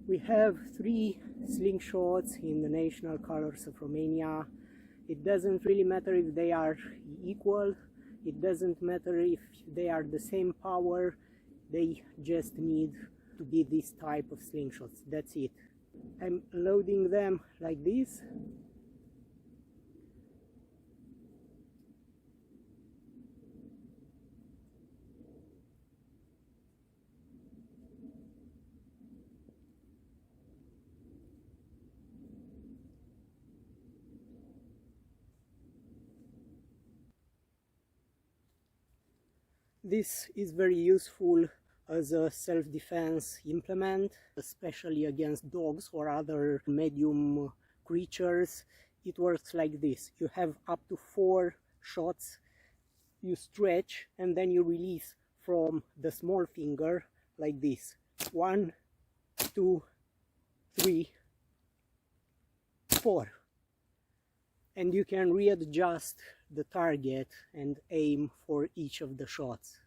We have 3 slingshots in the national colors of Romania. It doesn't really matter if they are equal, it doesn't matter if they are the same power, they just need to be this type of slingshots, that's it. I'm loading them like this. This is very useful as a self-defense implement, especially against dogs or other medium creatures. It works like this. You have up to 4 shots, you stretch and then you release from the small finger like this. 1, 2, 3, 4. And you can readjust the target and aim for each of the shots.